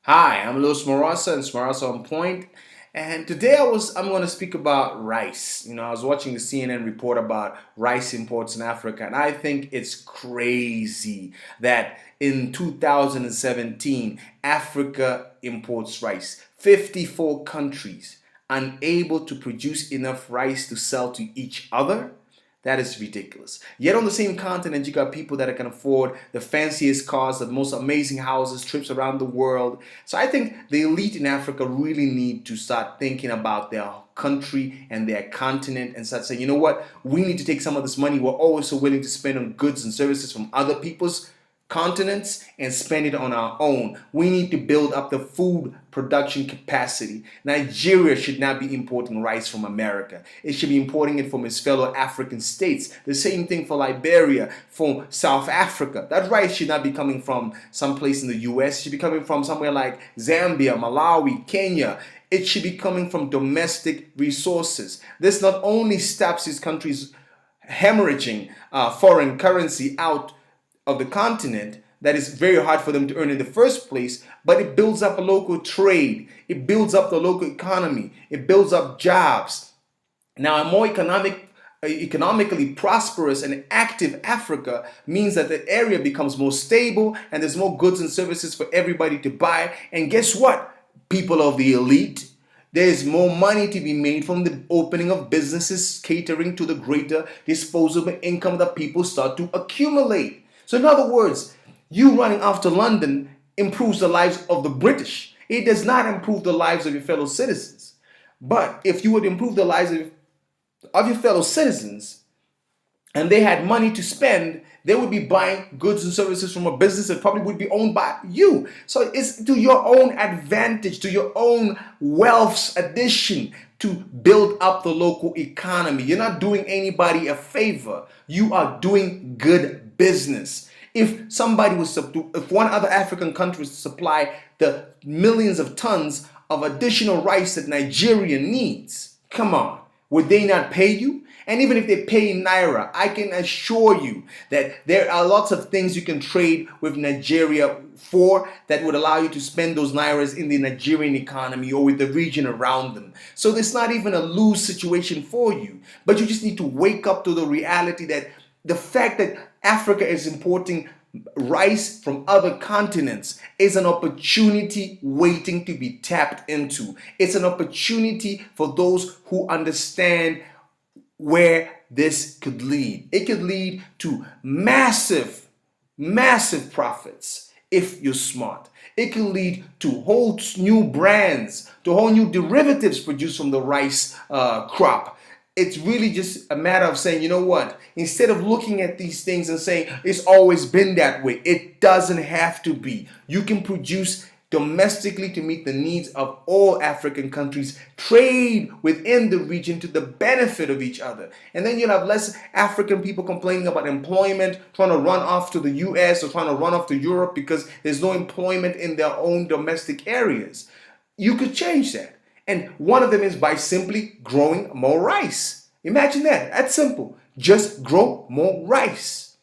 Hi, I'm Louis Maruwasa and Maruwasa on Point. And today I'm going to speak about rice. I was watching the CNN report about rice imports in Africa, and I think it's crazy that in 2017 Africa imports rice. 54 countries unable to produce enough rice to sell to each other. That is ridiculous. Yet on the same continent, you got people that can afford the fanciest cars, the most amazing houses, trips around the world. So I think the elite in Africa really need to start thinking about their country and their continent and start saying, you know what, we need to take some of this money we're always so willing to spend on goods and services from other people's continents and spend it on our own. We need to build up the food production capacity. Nigeria should not be importing rice from America. It should be importing it from its fellow African states. The same thing for Liberia, for South Africa. That rice should not be coming from someplace in the US. It should be coming from somewhere like Zambia, Malawi, Kenya. It should be coming from domestic resources. This not only stops these countries hemorrhaging foreign currency out of the continent that is very hard for them to earn in the first place, but it builds up a local trade. It builds up the local economy. It builds up jobs. Now, a more economically prosperous and active Africa means that the area becomes more stable and there's more goods and services for everybody to buy. And guess what? People of the elite, there's more money to be made from the opening of businesses catering to the greater disposable income that people start to accumulate. So in other words, you running after London improves the lives of the British. It does not improve the lives of your fellow citizens. But if you would improve the lives of your fellow citizens and they had money to spend, they would be buying goods and services from a business that probably would be owned by you. So it's to your own advantage, to your own wealth's addition to build up the local economy. You're not doing anybody a favor. You are doing good business. If one other African country was to supply the millions of tons of additional rice that Nigeria needs, come on, would they not pay you? And even if they pay in Naira, I can assure you that there are lots of things you can trade with Nigeria for that would allow you to spend those Nairas in the Nigerian economy or with the region around them. So it's not even a lose situation for you. But you just need to wake up to the reality that the fact that Africa is importing rice from other continents is an opportunity waiting to be tapped into. It's an opportunity for those who understand where this could lead. It could lead to massive, massive profits if you're smart. It can lead to whole new brands, to whole new derivatives produced from the rice crop. It's really just a matter of saying, you know what, instead of looking at these things and saying it's always been that way, it doesn't have to be. You can produce domestically to meet the needs of all African countries, trade within the region to the benefit of each other. And then you'll have less African people complaining about employment, trying to run off to the US or trying to run off to Europe because there's no employment in their own domestic areas. You could change that. And one of them is by simply growing more rice. Imagine that. That's simple. Just grow more rice.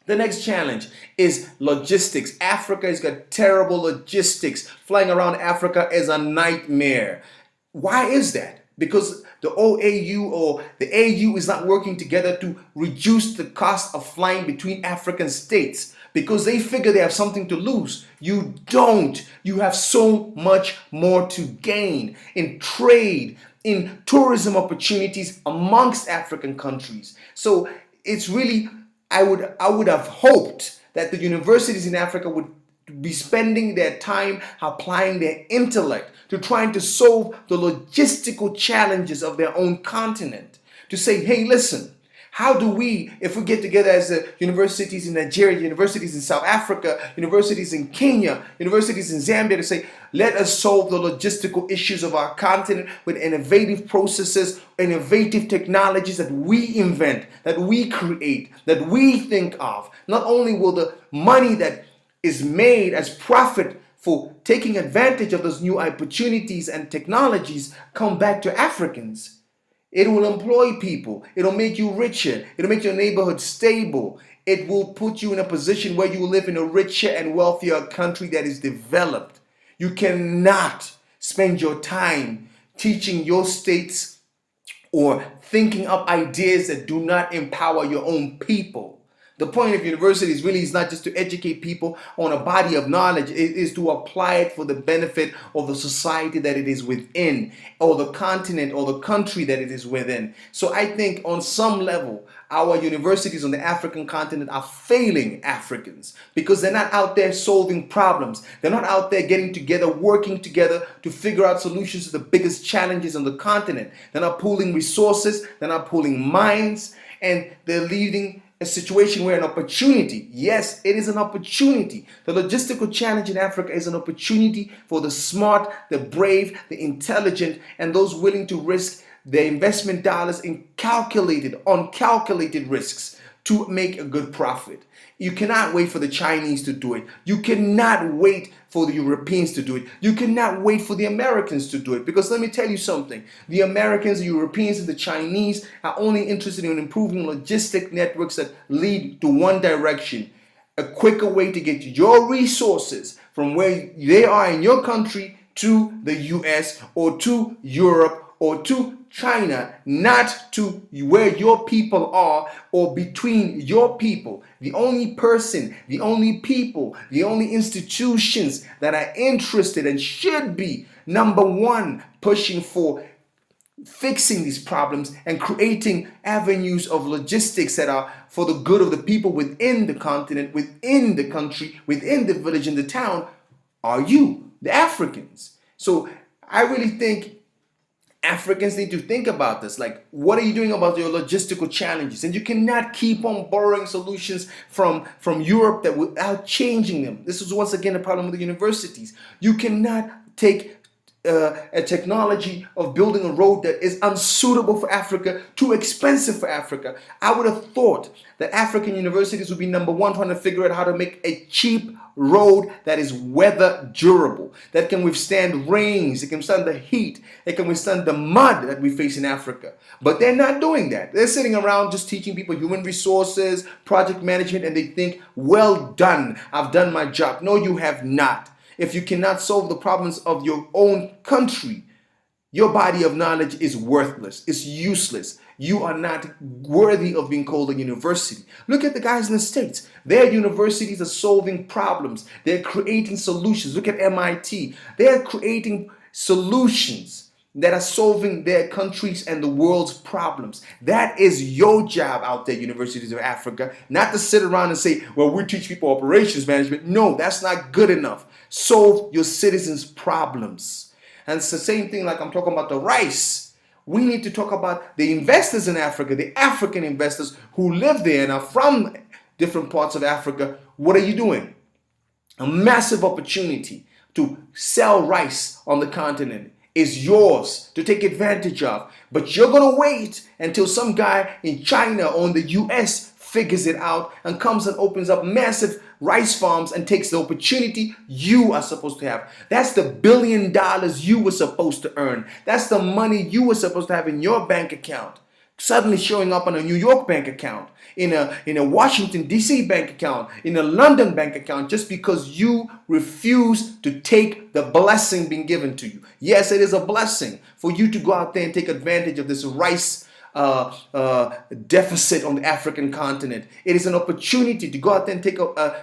The next challenge is logistics. Africa has got terrible logistics. Flying around Africa is a nightmare. Why is that? Because the OAU or the AU is not working together to reduce the cost of flying between African states because they figure they have something to lose. You don't. You have so much more to gain in trade, in tourism opportunities amongst African countries. So it's really, I would have hoped that the universities in Africa would be spending their time applying their intellect to trying to solve the logistical challenges of their own continent. To say, hey, listen, how do we, if we get together as the universities in Nigeria, universities in South Africa, universities in Kenya, universities in Zambia, to say, let us solve the logistical issues of our continent with innovative processes, innovative technologies that we invent, that we create, that we think of. Not only will the money that is made as profit for taking advantage of those new opportunities and technologies come back to Africans. It will employ people. It'll make you richer. It'll make your neighborhood stable. It will put you in a position where you live in a richer and wealthier country that is developed. You cannot spend your time teaching your states or thinking up ideas that do not empower your own people. The point of universities really is not just to educate people on a body of knowledge, it is to apply it for the benefit of the society that it is within, or the continent or the country that it is within. So I think on some level, our universities on the African continent are failing Africans because they're not out there solving problems. They're not out there getting together, working together to figure out solutions to the biggest challenges on the continent. They're not pooling resources, they're not pooling minds, and they're leaving a situation where an opportunity, yes, it is an opportunity. The logistical challenge in Africa is an opportunity for the smart, the brave, the intelligent, and those willing to risk their investment dollars in uncalculated risks to make a good profit. You cannot wait for the Chinese to do it. You cannot wait for the Europeans to do it. You cannot wait for the Americans to do it. Because let me tell you something. The Americans, the Europeans, and the Chinese are only interested in improving logistic networks that lead to one direction. A quicker way to get your resources from where they are in your country to the US or to Europe or to China, not to where your people are or between your people. The only person, the only people, the only institutions that are interested and should be number one pushing for fixing these problems and creating avenues of logistics that are for the good of the people within the continent, within the country, within the village and the town are you, the Africans. So I really think Africans need to think about this. Like, what are you doing about your logistical challenges? And you cannot keep on borrowing solutions from Europe that without changing them. This is once again a problem with the universities. You cannot take a technology of building a road that is unsuitable for Africa, too expensive for Africa. I would have thought that African universities would be number one trying to figure out how to make a cheap road that is weather durable, that can withstand rains, it can withstand the heat, it can withstand the mud that we face in Africa. But they're not doing that. They're sitting around just teaching people human resources, project management, and they think, well done, I've done my job. No, you have not. If you cannot solve the problems of your own country, your body of knowledge is worthless. It's useless. You are not worthy of being called a university. Look at the guys in the States. Their universities are solving problems. They're creating solutions. Look at MIT. They're creating solutions that are solving their countries and the world's problems. That is your job out there, universities of Africa, not to sit around and say, well, we teach people operations management. No, that's not good enough. Solve your citizens' problems. And it's the same thing like I'm talking about the rice. We need to talk about the investors in Africa, the African investors who live there and are from different parts of Africa. What are you doing? A massive opportunity to sell rice on the continent is yours to take advantage of. But you're going to wait until some guy in China or in the US figures it out and comes and opens up massive rice farms and takes the opportunity you are supposed to have. That's the $1 billion you were supposed to earn. That's the money you were supposed to have in your bank account, suddenly showing up on a New York bank account, in a Washington DC bank account, in a London bank account, just because you refuse to take the blessing being given to you. Yes, it is a blessing for you to go out there and take advantage of this rice deficit on the African continent. It is an opportunity to go out there and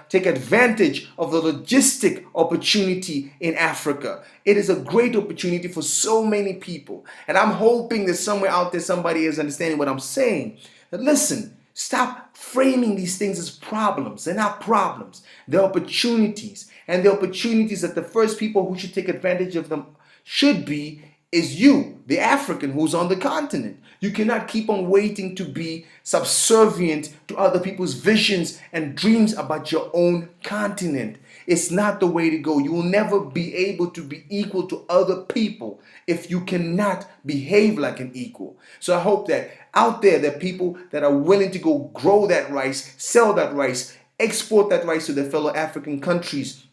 take advantage of the logistic opportunity in Africa. It is a great opportunity for so many people. And I'm hoping that somewhere out there somebody is understanding what I'm saying. That listen, stop framing these things as problems. They're not problems. They're opportunities. And the opportunities that the first people who should take advantage of them should be is you, the African who's on the continent. You cannot keep on waiting to be subservient to other people's visions and dreams about your own continent. It's not the way to go. You will never be able to be equal to other people if you cannot behave like an equal. So I hope that out there, there are people that are willing to go grow that rice, sell that rice, export that rice to their fellow African countries,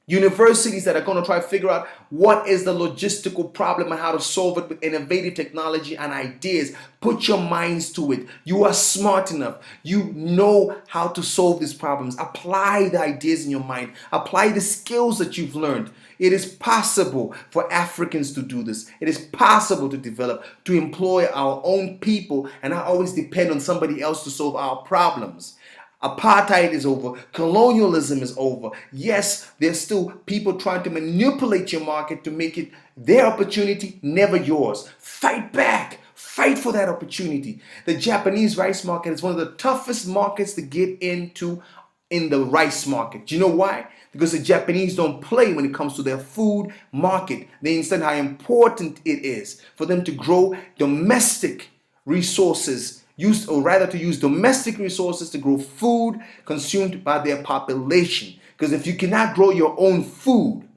Universities that are going to try to figure out what is the logistical problem and how to solve it with innovative technology and ideas. Put your minds to it. You are smart enough. You know how to solve these problems. Apply the ideas in your mind. Apply the skills that you've learned. It is possible for Africans to do this. It is possible to develop, to employ our own people and not always depend on somebody else to solve our problems. Apartheid is over. Colonialism is over. Yes, there's still people trying to manipulate your market to make it their opportunity, never yours. Fight back. Fight for that opportunity. The Japanese rice market is one of the toughest markets to get into in the rice market. Do you know why? Because the Japanese don't play when it comes to their food market. They understand how important it is for them to grow domestic resources, to use domestic resources to grow food consumed by their population. Because if you cannot grow your own food,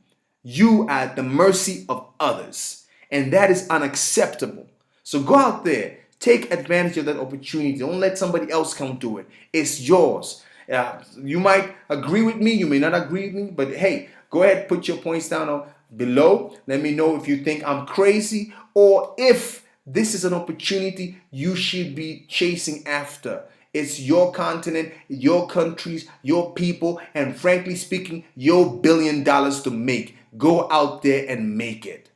you are at the mercy of others. And that is unacceptable. So go out there, take advantage of that opportunity. Don't let somebody else come do it. It's yours. You might agree with me, you may not agree with me, but hey, go ahead, put your points down below. Let me know if you think I'm crazy or if this is an opportunity you should be chasing after. It's your continent, your countries, your people, and frankly speaking, your $1 billion to make. Go out there and make it.